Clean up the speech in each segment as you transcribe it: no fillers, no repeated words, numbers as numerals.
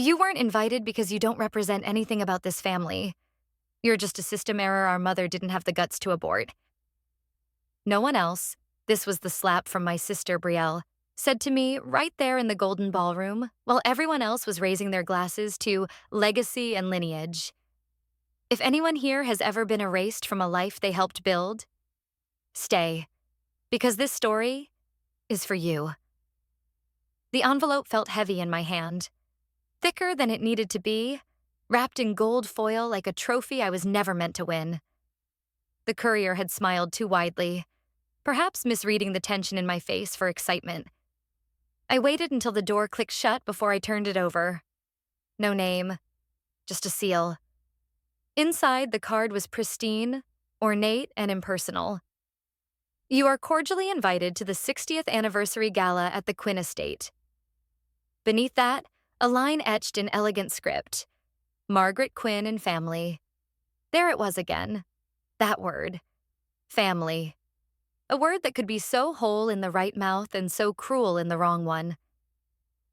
You weren't invited because you don't represent anything about this family. You're just a system error our mother didn't have the guts to abort. No one else, this was the slap from my sister Brielle, said to me right there in the golden ballroom while everyone else was raising their glasses to legacy and lineage. If anyone here has ever been erased from a life they helped build, stay, because this story is for you. The envelope felt heavy in my hand, thicker than it needed to be, wrapped in gold foil like a trophy I was never meant to win. The courier had smiled too widely, perhaps misreading the tension in my face for excitement. I waited until the door clicked shut before I turned it over. No name, just a seal. Inside, the card was pristine, ornate, and impersonal. You are cordially invited to the 60th anniversary gala at the Quinn estate. Beneath that, a line etched in elegant script. Margaret Quinn and family. There it was again. That word. Family. A word that could be so whole in the right mouth and so cruel in the wrong one.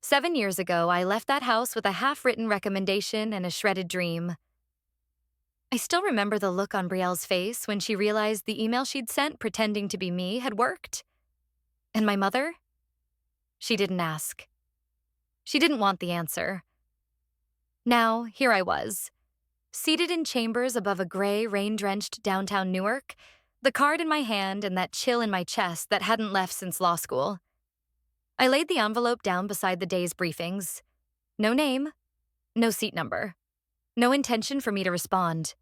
7 years ago, I left that house with a half-written recommendation and a shredded dream. I still remember the look on Brielle's face when she realized the email she'd sent pretending to be me had worked. And my mother? She didn't ask. She didn't want the answer. Now, here I was, seated in chambers above a gray, rain-drenched downtown Newark, the card in my hand and that chill in my chest that hadn't left since law school. I laid the envelope down beside the day's briefings. No name, no seat number, no intention for me to respond.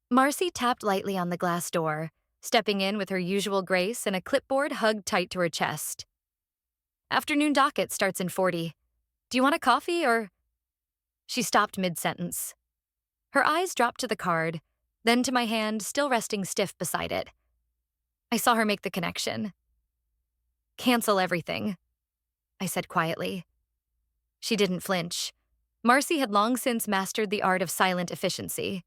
Marcy tapped lightly on the glass door, stepping in with her usual grace and a clipboard hugged tight to her chest. Afternoon docket starts in 40. Do you want a coffee or... She stopped mid-sentence. Her eyes dropped to the card, then to my hand still resting stiff beside it. I saw her make the connection. Cancel everything, I said quietly. She didn't flinch. Marcy had long since mastered the art of silent efficiency.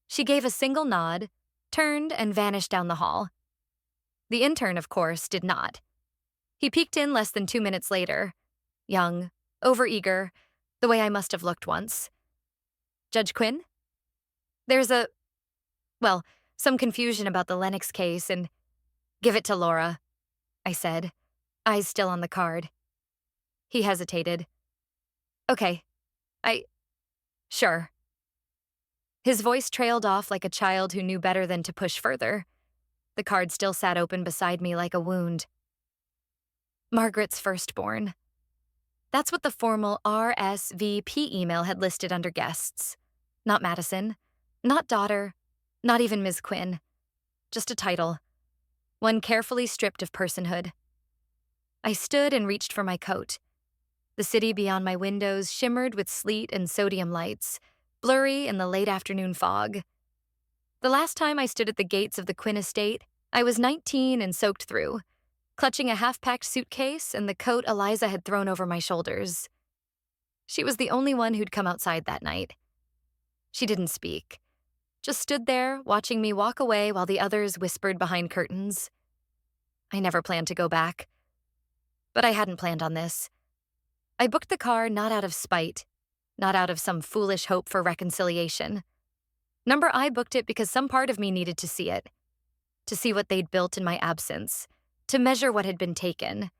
She gave a single nod, turned, and vanished down the hall. The intern, of course, did not. He peeked in less than 2 minutes later, young, overeager, the way I must have looked once. Judge Quinn? There's some confusion about the Lennox case and... Give it to Laura, I said, eyes still on the card. He hesitated. Okay, sure. His voice trailed off like a child who knew better than to push further. The card still sat open beside me like a wound. Margaret's firstborn. That's what the formal RSVP email had listed under guests. Not Madison, not daughter, not even Ms. Quinn. Just a title. One carefully stripped of personhood. I stood and reached for my coat. The city beyond my windows shimmered with sleet and sodium lights, blurry in the late afternoon fog. The last time I stood at the gates of the Quinn estate, I was 19 and soaked through, clutching a half-packed suitcase and the coat Eliza had thrown over my shoulders. She was the only one who'd come outside that night. She didn't speak, just stood there watching me walk away while the others whispered behind curtains. I never planned to go back. But I hadn't planned on this. I booked the car not out of spite, not out of some foolish hope for reconciliation. I booked it because some part of me needed to see it, to see what they'd built in my absence, to measure what had been taken.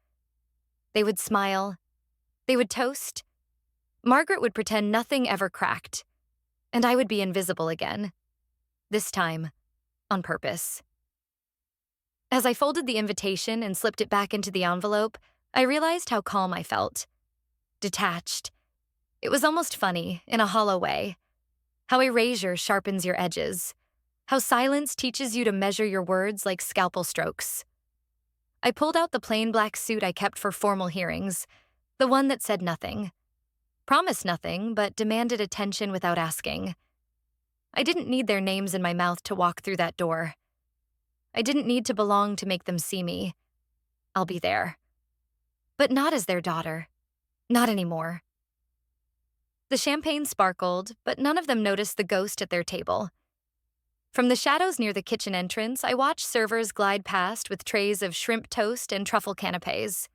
They would smile. They would toast. Margaret would pretend nothing ever cracked. And I would be invisible again. This time, on purpose. As I folded the invitation and slipped it back into the envelope, I realized how calm I felt. Detached. It was almost funny, in a hollow way. How erasure sharpens your edges. How silence teaches you to measure your words like scalpel strokes. I pulled out the plain black suit I kept for formal hearings, the one that said nothing. Promised nothing, but demanded attention without asking. I didn't need their names in my mouth to walk through that door. I didn't need to belong to make them see me. I'll be there. But not as their daughter. Not anymore. The champagne sparkled, but none of them noticed the ghost at their table. From the shadows near the kitchen entrance, I watched servers glide past with trays of shrimp toast and truffle canapes.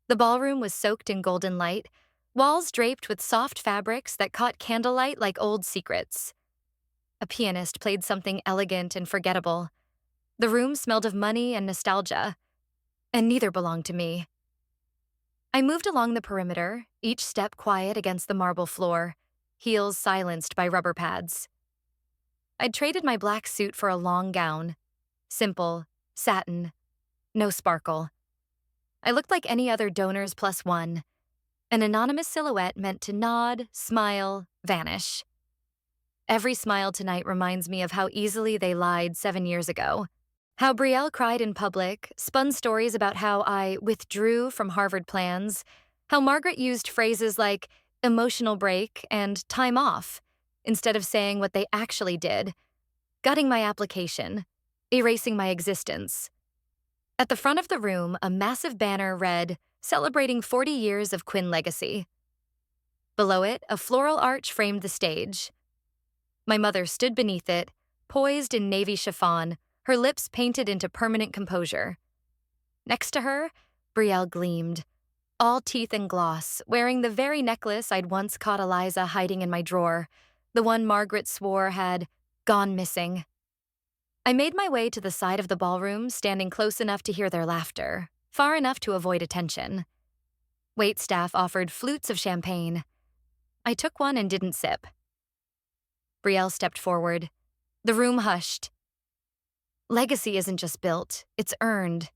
The ballroom was soaked in golden light, Walls draped with soft fabrics that caught candlelight like old secrets. A pianist played something elegant and forgettable. The room smelled of money and nostalgia, and neither belonged to me. I moved along the perimeter, each step quiet against the marble floor, heels silenced by rubber pads. I'd traded my black suit for a long gown. Simple, satin, no sparkle. I looked like any other donors plus one, an anonymous silhouette meant to nod, smile, vanish. Every smile tonight reminds me of how easily they lied 7 years ago. How Brielle cried in public, spun stories about how I withdrew from Harvard plans, how Margaret used phrases like emotional break and time off instead of saying what they actually did, gutting my application, erasing my existence. At the front of the room, a massive banner read, "Celebrating 40 years of Quinn legacy." Below it, a floral arch framed the stage. My mother stood beneath it, poised in navy chiffon, her lips painted into permanent composure. Next to her, Brielle gleamed, all teeth and gloss, wearing the very necklace I'd once caught Eliza hiding in my drawer, the one Margaret swore had gone missing. I made my way to the side of the ballroom, standing close enough to hear their laughter, far enough to avoid attention. Waitstaff offered flutes of champagne. I took one and didn't sip. Brielle stepped forward. The room hushed. "Legacy isn't just built, it's earned,"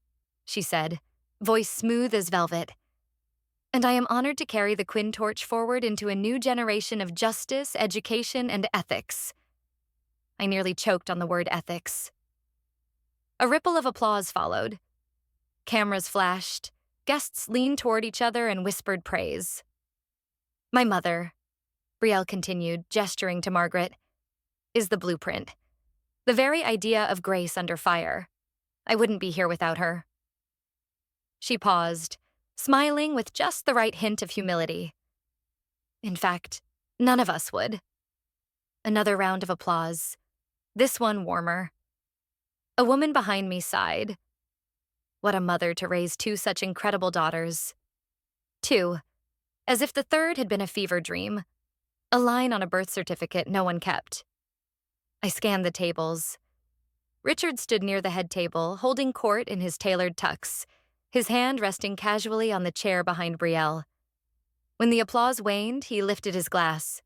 she said, voice smooth as velvet. "And I am honored to carry the Quinn torch forward into a new generation of justice, education, and ethics." I nearly choked on the word ethics. A ripple of applause followed. Cameras flashed. Guests leaned toward each other and whispered praise. "My mother," Brielle continued, gesturing to Margaret, "is the blueprint. The very idea of grace under fire. I wouldn't be here without her." She paused, smiling with just the right hint of humility. In fact, none of us would. Another round of applause. This one warmer. A woman behind me sighed. What a mother to raise two such incredible daughters. Two, as if the third had been a fever dream. A line on a birth certificate no one kept. I scanned the tables. Richard stood near the head table, holding court in his tailored tux, his hand resting casually on the chair behind Brielle. When the applause waned, he lifted his glass.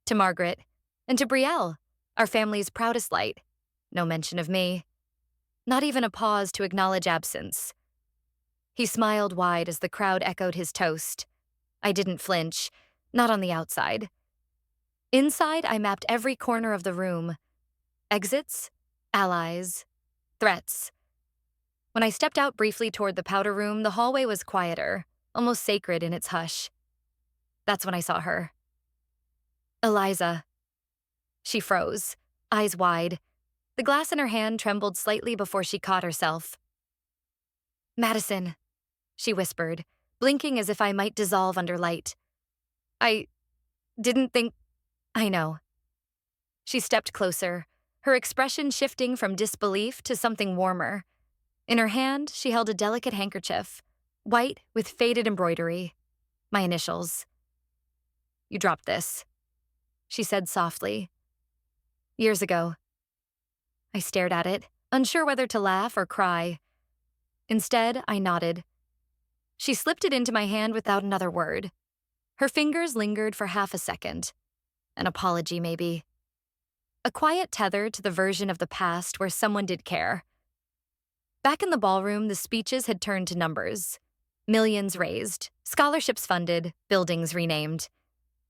To Margaret, and to Brielle, our family's proudest light. No mention of me. Not even a pause to acknowledge absence. He smiled wide as the crowd echoed his toast. I didn't flinch, not on the outside. Inside, I mapped every corner of the room. Exits, allies, threats. When I stepped out briefly toward the powder room, the hallway was quieter, almost sacred in its hush. That's when I saw her. Eliza. She froze, eyes wide. The glass in her hand trembled slightly before she caught herself. "Madison," she whispered, blinking as if I might dissolve under light. "I didn't think—" "I know." She stepped closer, her expression shifting from disbelief to something warmer. In her hand, she held a delicate handkerchief, white with faded embroidery. My initials. "You dropped this," she said softly. "Years ago." I stared at it, unsure whether to laugh or cry. Instead, I nodded. She slipped it into my hand without another word. Her fingers lingered for half a second. An apology, maybe. A quiet tether to the version of the past where someone did care. Back in the ballroom, the speeches had turned to numbers. Millions raised, scholarships funded, buildings renamed.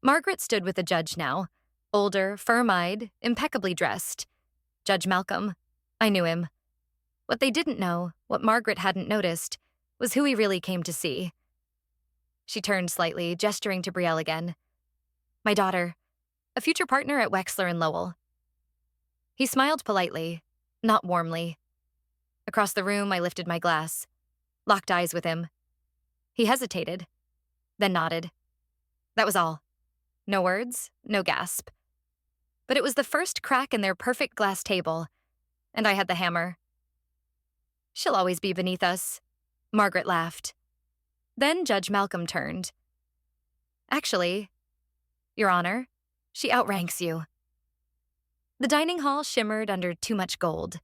Margaret stood with the judge now, older, firm-eyed, impeccably dressed. Judge Malcolm. I knew him. What they didn't know, what Margaret hadn't noticed, was who he really came to see. She turned slightly, gesturing to Brielle again. "My daughter, a future partner at Wexler and Lowell." He smiled politely, not warmly. Across the room, I lifted my glass, locked eyes with him. He hesitated, then nodded. That was all. No words, no gasp. But it was the first crack in their perfect glass table, and I had the hammer. "She'll always be beneath us," Margaret laughed. Then Judge Malcolm turned. Actually, Your Honor, she outranks you. The dining hall shimmered under too much gold.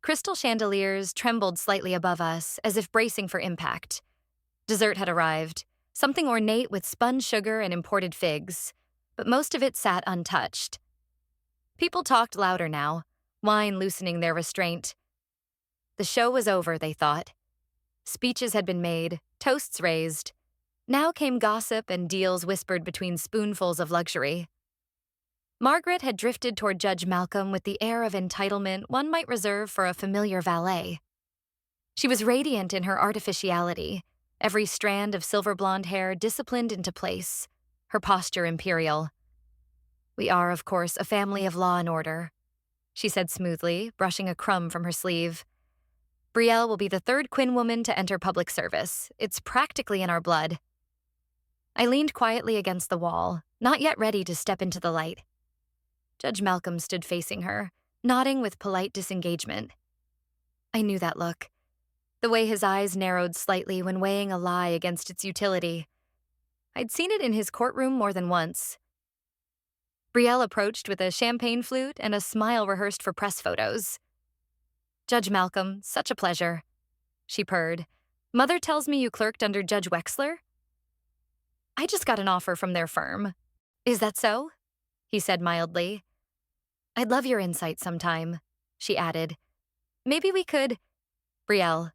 Crystal chandeliers trembled slightly above us, as if bracing for impact. Dessert had arrived, something ornate with spun sugar and imported figs, but most of it sat untouched. People talked louder now, wine loosening their restraint. The show was over, they thought. Speeches had been made, toasts raised. Now came gossip and deals whispered between spoonfuls of luxury. Margaret had drifted toward Judge Malcolm with the air of entitlement one might reserve for a familiar valet. She was radiant in her artificiality, every strand of silver blonde hair disciplined into place, her posture imperial. "We are, of course, a family of law and order," she said smoothly, brushing a crumb from her sleeve. "Brielle will be the third Quinn woman to enter public service. It's practically in our blood." I leaned quietly against the wall, not yet ready to step into the light. Judge Malcolm stood facing her, nodding with polite disengagement. I knew that look, the way his eyes narrowed slightly when weighing a lie against its utility. I'd seen it in his courtroom more than once. Brielle approached with a champagne flute and a smile rehearsed for press photos. "Judge Malcolm, such a pleasure," she purred. "Mother tells me you clerked under Judge Wexler?" "I just got an offer from their firm." "Is that so?" he said mildly. "I'd love your insight sometime," she added. "Maybe we could—" "Brielle,"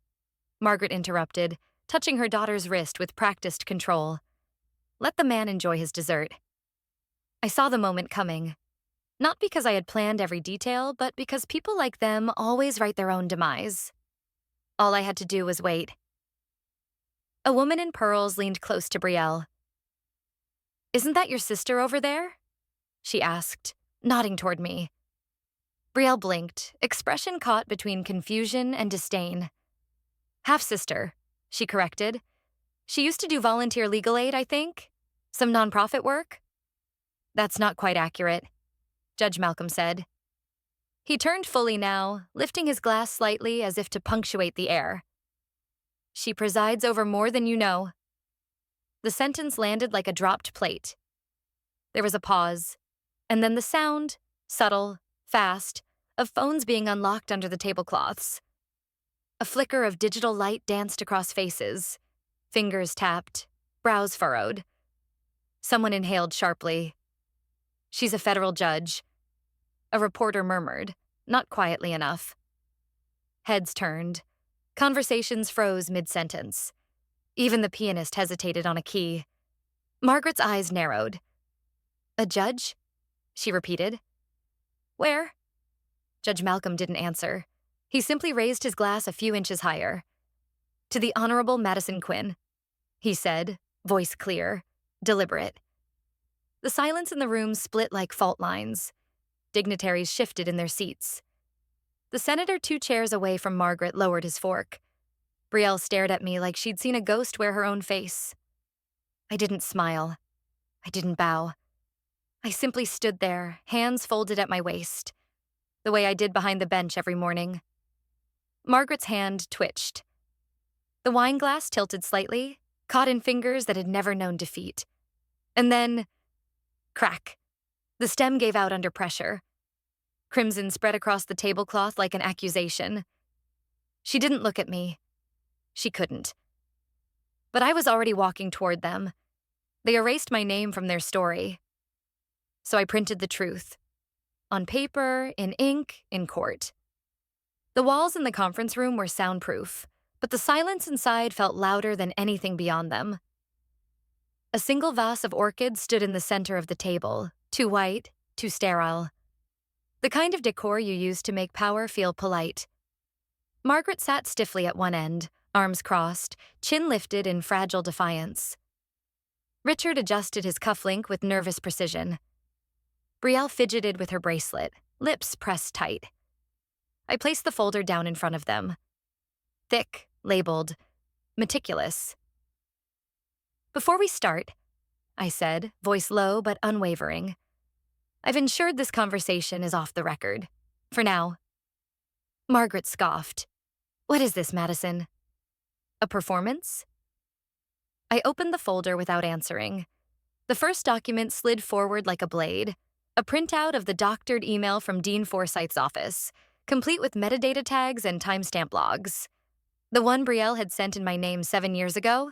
Margaret interrupted, touching her daughter's wrist with practiced control. "Let the man enjoy his dessert." I saw the moment coming. Not because I had planned every detail, but because people like them always write their own demise. All I had to do was wait. A woman in pearls leaned close to Brielle. "Isn't that your sister over there?" she asked, nodding toward me. Brielle blinked, expression caught between confusion and disdain. "Half-sister," she corrected. "She used to do volunteer legal aid, I think. Some nonprofit work." "That's not quite accurate," Judge Malcolm said. He turned fully now, lifting his glass slightly as if to punctuate the air. "She presides over more than you know." The sentence landed like a dropped plate. There was a pause, and then the sound, subtle, fast, of phones being unlocked under the tablecloths. A flicker of digital light danced across faces. Fingers tapped, brows furrowed. Someone inhaled sharply. "She's a federal judge." A reporter murmured, not quietly enough. Heads turned. Conversations froze mid-sentence. Even the pianist hesitated on a key. Margaret's eyes narrowed. "A judge?" she repeated. "Where?" Judge Malcolm didn't answer. He simply raised his glass a few inches higher. "To the Honorable Madison Quinn," he said, voice clear, deliberate. The silence in the room split like fault lines. Dignitaries shifted in their seats. The senator 2 chairs away from Margaret lowered his fork. Brielle stared at me like she'd seen a ghost wear her own face. I didn't smile. I didn't bow. I simply stood there, hands folded at my waist, the way I did behind the bench every morning. Margaret's hand twitched. The wine glass tilted slightly, caught in fingers that had never known defeat. And then, crack. The stem gave out under pressure. Crimson spread across the tablecloth like an accusation. She didn't look at me. She couldn't. But I was already walking toward them. They erased my name from their story. So I printed the truth. On paper, in ink, in court. The walls in the conference room were soundproof, but the silence inside felt louder than anything beyond them. A single vase of orchids stood in the center of the table, too white, too sterile. The kind of decor you use to make power feel polite. Margaret sat stiffly at one end, arms crossed, chin lifted in fragile defiance. Richard adjusted his cufflink with nervous precision. Brielle fidgeted with her bracelet, lips pressed tight. I placed the folder down in front of them. Thick, labeled, meticulous. "Before we start," I said, voice low but unwavering, "I've ensured this conversation is off the record. For now." Margaret scoffed. "What is this, Madison? A performance?" I opened the folder without answering. The first document slid forward like a blade, a printout of the doctored email from Dean Forsyth's office, complete with metadata tags and timestamp logs. The one Brielle had sent in my name 7 years ago,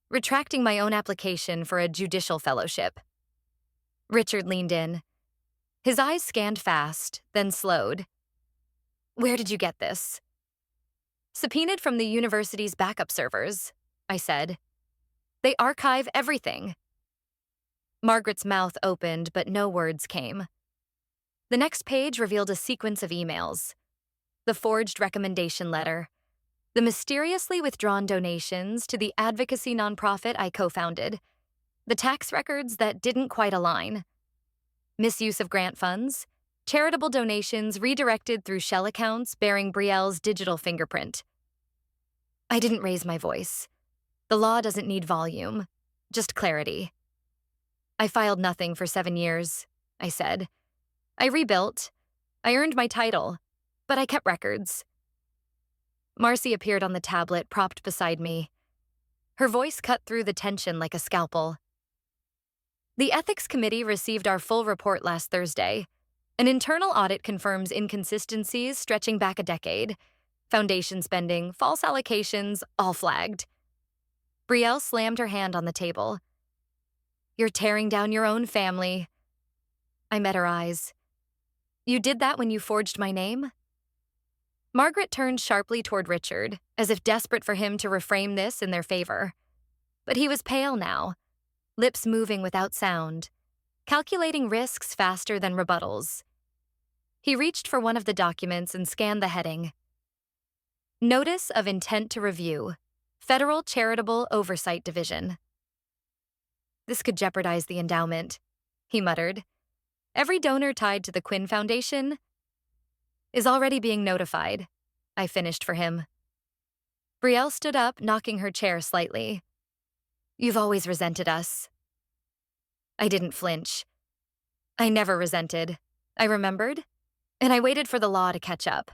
retracting my own application for a judicial fellowship. Richard leaned in. His eyes scanned fast, then slowed. Where did you get this? Subpoenaed from the university's backup servers, I said. They archive everything. Margaret's mouth opened, but no words came. The next page revealed a sequence of emails. The forged recommendation letter. The mysteriously withdrawn donations to the advocacy nonprofit I co-founded. The tax records that didn't quite align. Misuse of grant funds. Charitable donations redirected through shell accounts bearing Brielle's digital fingerprint. I didn't raise my voice. The law doesn't need volume, just clarity. I filed nothing for 7 years, I said. I rebuilt. I earned my title, but I kept records. Marcy appeared on the tablet propped beside me. Her voice cut through the tension like a scalpel. The Ethics Committee received our full report last Thursday. An internal audit confirms inconsistencies stretching back a decade. Foundation spending, false allocations, all flagged. Brielle slammed her hand on the table. You're tearing down your own family. I met her eyes. You did that when you forged my name? Margaret turned sharply toward Richard, as if desperate for him to reframe this in their favor. But he was pale now, lips moving without sound, calculating risks faster than rebuttals. He reached for one of the documents and scanned the heading. Notice of Intent to Review, Federal Charitable Oversight Division. This could jeopardize the endowment, he muttered. Every donor tied to the Quinn Foundation is already being notified, I finished for him. Brielle stood up, knocking her chair slightly. You've always resented us. I didn't flinch. I never resented. I remembered, and I waited for the law to catch up.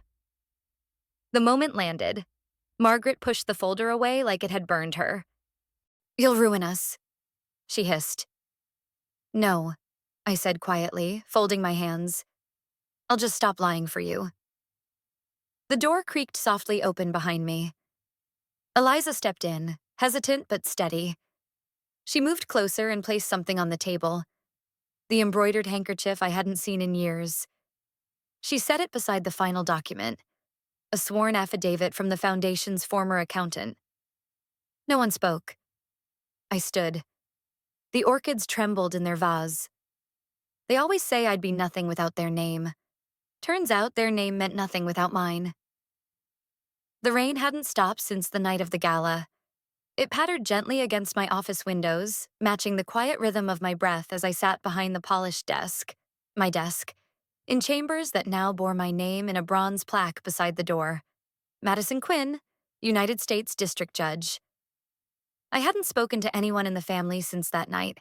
The moment landed. Margaret pushed the folder away like it had burned her. You'll ruin us, she hissed. No, I said quietly, folding my hands. I'll just stop lying for you. The door creaked softly open behind me. Eliza stepped in, hesitant but steady. She moved closer and placed something on the table. The embroidered handkerchief I hadn't seen in years. She set it beside the final document, a sworn affidavit from the Foundation's former accountant. No one spoke. I stood. The orchids trembled in their vase. They always say I'd be nothing without their name. Turns out their name meant nothing without mine. The rain hadn't stopped since the night of the gala. It pattered gently against my office windows, matching the quiet rhythm of my breath as I sat behind the polished desk, my desk, in chambers that now bore my name in a bronze plaque beside the door. Madison Quinn, United States District Judge. I hadn't spoken to anyone in the family since that night.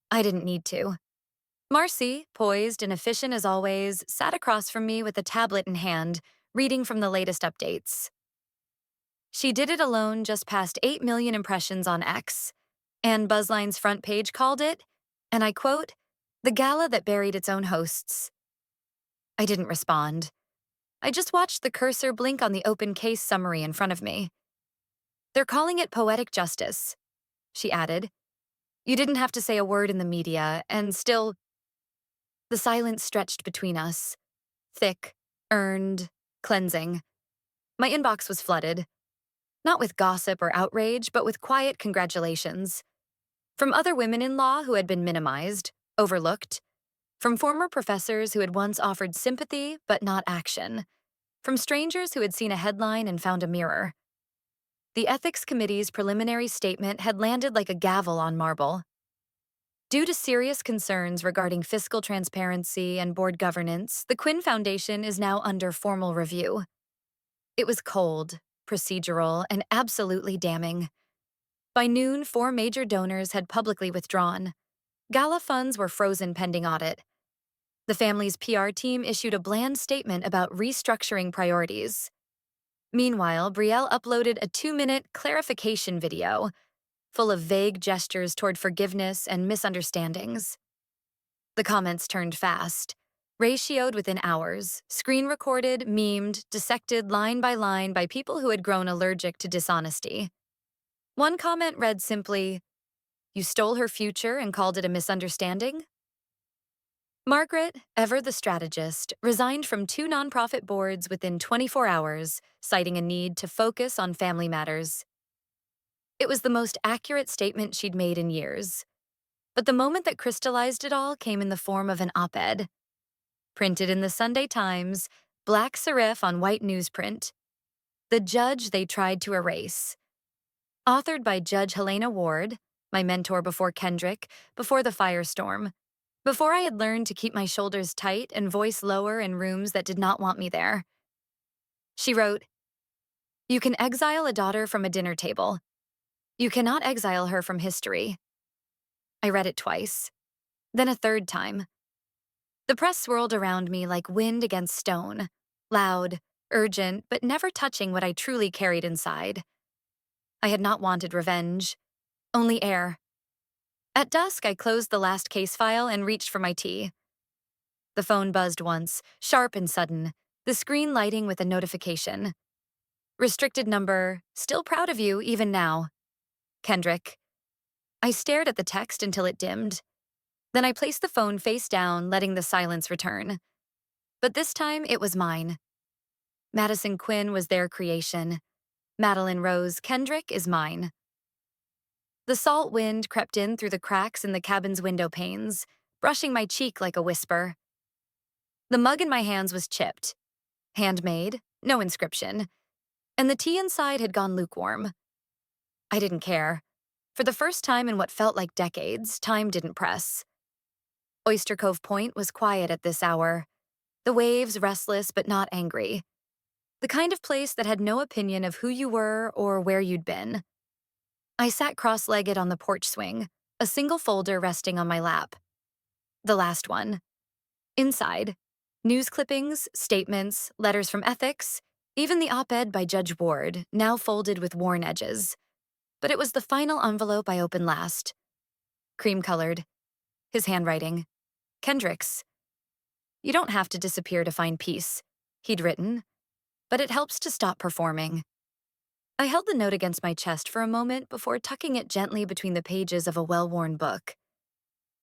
I didn't need to. Marcy, poised and efficient as always, sat across from me with a tablet in hand, reading from the latest updates. She did it alone, just past 8 million impressions on X, and Buzzline's front page called it, and I quote, the gala that buried its own hosts. I didn't respond. I just watched the cursor blink on the open case summary in front of me. They're calling it poetic justice, she added. You didn't have to say a word in the media, and still... The silence stretched between us. Thick, earned, cleansing. My inbox was flooded. Not with gossip or outrage, but with quiet congratulations. From other women in law who had been minimized, overlooked. From former professors who had once offered sympathy, but not action. From strangers who had seen a headline and found a mirror. The Ethics Committee's preliminary statement had landed like a gavel on marble. Due to serious concerns regarding fiscal transparency and board governance, the Quinn Foundation is now under formal review. It was cold, procedural, and absolutely damning. By noon, 4 major donors had publicly withdrawn. Gala funds were frozen pending audit. The family's PR team issued a bland statement about restructuring priorities. Meanwhile, Brielle uploaded a 2-minute clarification video, full of vague gestures toward forgiveness and misunderstandings. The comments turned fast, ratioed within hours, screen recorded, memed, dissected line by people who had grown allergic to dishonesty. One comment read simply, "You stole her future and called it a misunderstanding?" Margaret, ever the strategist, resigned from 2 nonprofit boards within 24 hours, citing a need to focus on family matters. It was the most accurate statement she'd made in years. But the moment that crystallized it all came in the form of an op-ed. Printed in the Sunday Times, black serif on white newsprint. The Judge They Tried to Erase. Authored by Judge Helena Ward, my mentor before Kendrick, before the firestorm, before I had learned to keep my shoulders tight and voice lower in rooms that did not want me there. She wrote, "You can exile a daughter from a dinner table. You cannot exile her from history." I read it twice, then a third time. The press swirled around me like wind against stone, loud, urgent, but never touching what I truly carried inside. I had not wanted revenge, only air. At dusk, I closed the last case file and reached for my tea. The phone buzzed once, sharp and sudden, the screen lighting with a notification. Restricted number, still proud of you even now. Kendrick. I stared at the text until it dimmed. Then I placed the phone face down, letting the silence return. But this time, it was mine. Madison Quinn was their creation. Madeline Rose Kendrick is mine. The salt wind crept in through the cracks in the cabin's window panes, brushing my cheek like a whisper. The mug in my hands was chipped. Handmade, no inscription. And the tea inside had gone lukewarm. I didn't care. For the first time in what felt like decades, time didn't press. Oyster Cove Point was quiet at this hour. The waves restless but not angry. The kind of place that had no opinion of who you were or where you'd been. I sat cross-legged on the porch swing, a single folder resting on my lap. The last one. Inside, news clippings, statements, letters from ethics, even the op-ed by Judge Ward, now folded with worn edges. But it was the final envelope I opened last. Cream-colored. His handwriting. Kendrick's. "You don't have to disappear to find peace," he'd written. "But it helps to stop performing." I held the note against my chest for a moment before tucking it gently between the pages of a well-worn book.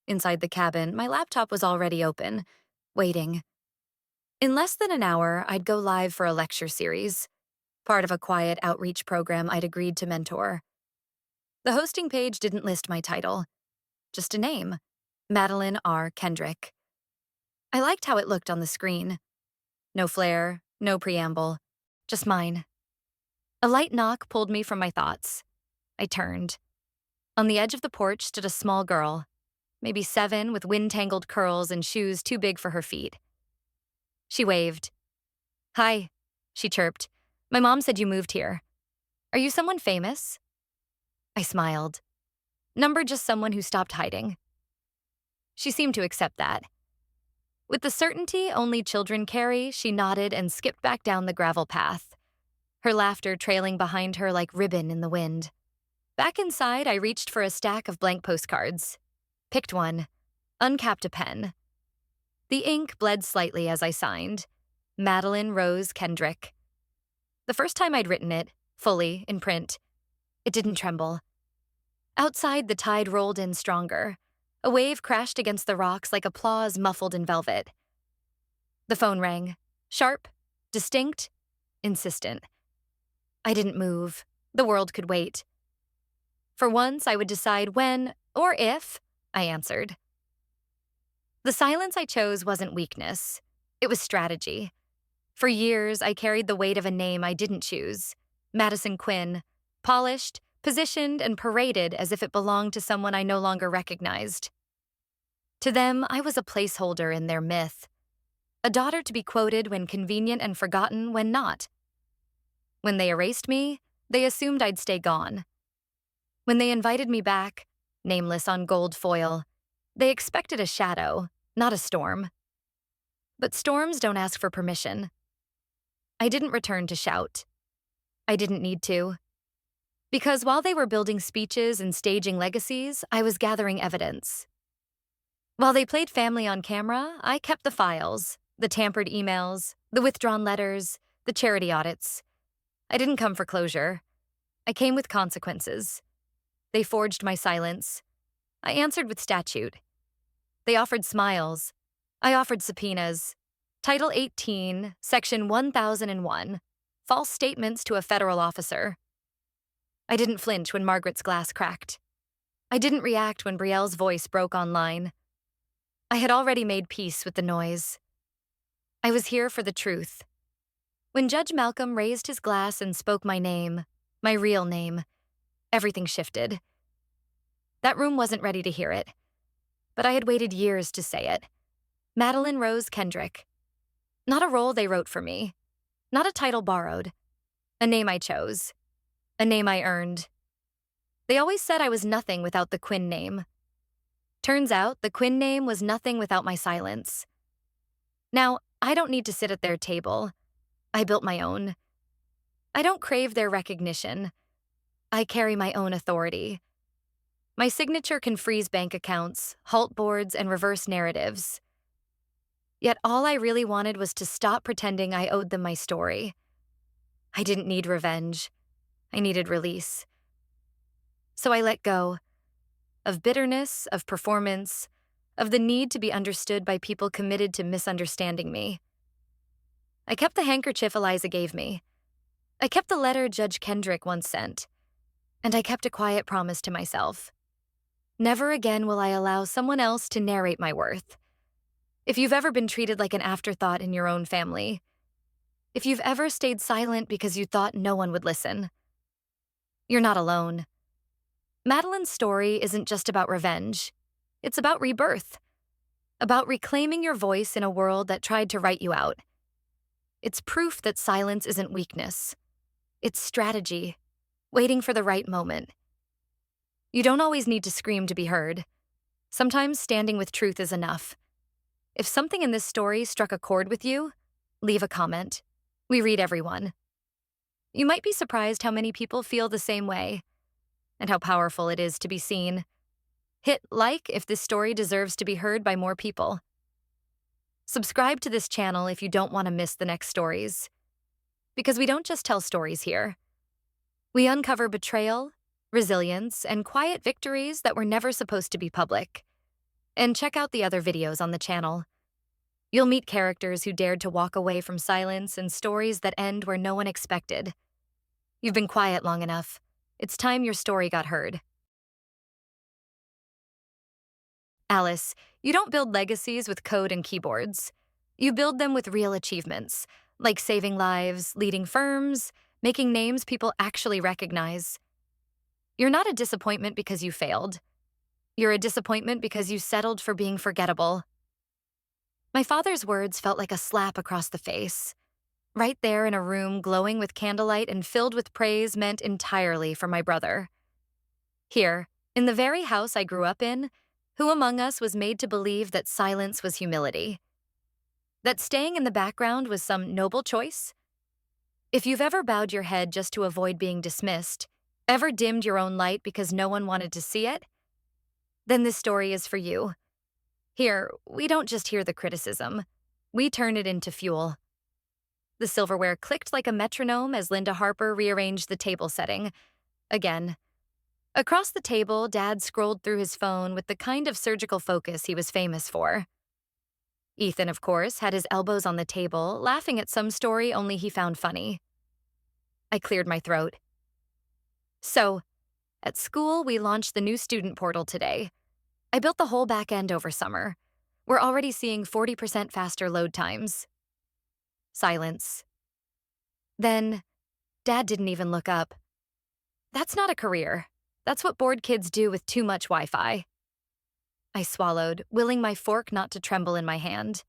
Inside the cabin, my laptop was already open, waiting. In less than an hour, I'd go live for a lecture series, part of a quiet outreach program I'd agreed to mentor. The hosting page didn't list my title, just a name, Madeline R. Kendrick. I liked how it looked on the screen. No flair, no preamble, just mine. A light knock pulled me from my thoughts. I turned. On the edge of the porch stood a small girl, maybe 7, with wind-tangled curls and shoes too big for her feet. She waved. "Hi," she chirped. "My mom said you moved here. Are you someone famous?" I smiled. Number just someone who stopped hiding. She seemed to accept that. With the certainty only children carry, she nodded and skipped back down the gravel path, her laughter trailing behind her like ribbon in the wind. Back inside, I reached for a stack of blank postcards. Picked one. Uncapped a pen. The ink bled slightly as I signed. Madeline Rose Kendrick. The first time I'd written it, fully, in print, it didn't tremble. Outside, the tide rolled in stronger. A wave crashed against the rocks like applause muffled in velvet. The phone rang. Sharp, distinct, insistent. I didn't move. The world could wait. For once, I would decide when, or if, I answered. The silence I chose wasn't weakness. It was strategy. For years, I carried the weight of a name I didn't choose. Madison Quinn. Polished, positioned, and paraded as if it belonged to someone I no longer recognized. To them, I was a placeholder in their myth. A daughter to be quoted when convenient and forgotten when not. When they erased me, they assumed I'd stay gone. When they invited me back, nameless on gold foil, they expected a shadow, not a storm. But storms don't ask for permission. I didn't return to shout. I didn't need to. Because while they were building speeches and staging legacies, I was gathering evidence. While they played family on camera, I kept the files, the tampered emails, the withdrawn letters, the charity audits. I didn't come for closure. I came with consequences. They forged my silence. I answered with statute. They offered smiles. I offered subpoenas. Title 18, Section 1001, false statements to a federal officer. I didn't flinch when Margaret's glass cracked. I didn't react when Brielle's voice broke online. I had already made peace with the noise. I was here for the truth. When Judge Malcolm raised his glass and spoke my name, my real name, everything shifted. That room wasn't ready to hear it, but I had waited years to say it. Madeline Rose Kendrick. Not a role they wrote for me. Not a title borrowed. A name I chose. A name I earned. They always said I was nothing without the Quinn name. Turns out the Quinn name was nothing without my silence. Now, I don't need to sit at their table. I built my own. I don't crave their recognition. I carry my own authority. My signature can freeze bank accounts, halt boards, and reverse narratives. Yet all I really wanted was to stop pretending I owed them my story. I didn't need revenge. I needed release. So I let go. Of bitterness, of performance, of the need to be understood by people committed to misunderstanding me. I kept the handkerchief Eliza gave me. I kept the letter Judge Kendrick once sent. And I kept a quiet promise to myself. Never again will I allow someone else to narrate my worth. If you've ever been treated like an afterthought in your own family, if you've ever stayed silent because you thought no one would listen, you're not alone. Madeline's story isn't just about revenge. It's about rebirth. About reclaiming your voice in a world that tried to write you out. It's proof that silence isn't weakness. It's strategy, waiting for the right moment. You don't always need to scream to be heard. Sometimes standing with truth is enough. If something in this story struck a chord with you, leave a comment. We read everyone. You might be surprised how many people feel the same way, and how powerful it is to be seen. Hit like if this story deserves to be heard by more people. Subscribe to this channel if you don't want to miss the next stories. Because we don't just tell stories here. We uncover betrayal, resilience, and quiet victories that were never supposed to be public. And check out the other videos on the channel. You'll meet characters who dared to walk away from silence and stories that end where no one expected. You've been quiet long enough. It's time your story got heard. Alice, you don't build legacies with code and keyboards. You build them with real achievements, like saving lives, leading firms, making names people actually recognize. You're not a disappointment because you failed. You're a disappointment because you settled for being forgettable. My father's words felt like a slap across the face. Right there in a room glowing with candlelight and filled with praise meant entirely for my brother. Here, in the very house I grew up in, who among us was made to believe that silence was humility? That staying in the background was some noble choice? If you've ever bowed your head just to avoid being dismissed, ever dimmed your own light because no one wanted to see it, then this story is for you. Here, we don't just hear the criticism. We turn it into fuel. The silverware clicked like a metronome as Linda Harper rearranged the table setting. Again. Across the table, Dad scrolled through his phone with the kind of surgical focus he was famous for. Ethan, of course, had his elbows on the table, laughing at some story only he found funny. I cleared my throat. So, at school, we launched the new student portal today. I built the whole back end over summer. We're already seeing 40% faster load times. Silence. Then, Dad didn't even look up. That's not a career. That's what bored kids do with too much Wi-Fi. I swallowed, willing my fork not to tremble in my hand.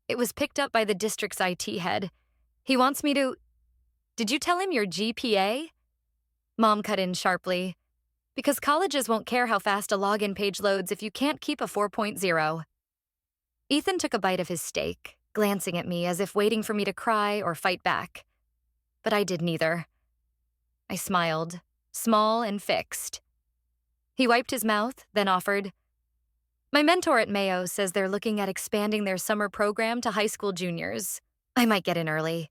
It was picked up by the district's IT head. He wants me to... Did you tell him your GPA? Mom cut in sharply. Because colleges won't care how fast a login page loads if you can't keep a 4.0. Ethan took a bite of his steak, glancing at me as if waiting for me to cry or fight back. But I did neither. I smiled. small and fixed. He wiped his mouth, then offered, "My mentor at Mayo says they're looking at expanding their summer program to high school juniors. I might get in early."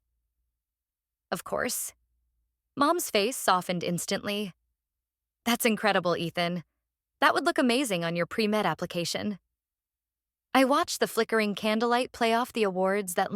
Of course. Mom's face softened instantly. "That's incredible, Ethan. That would look amazing on your pre-med application." I watched the flickering candlelight play off the awards that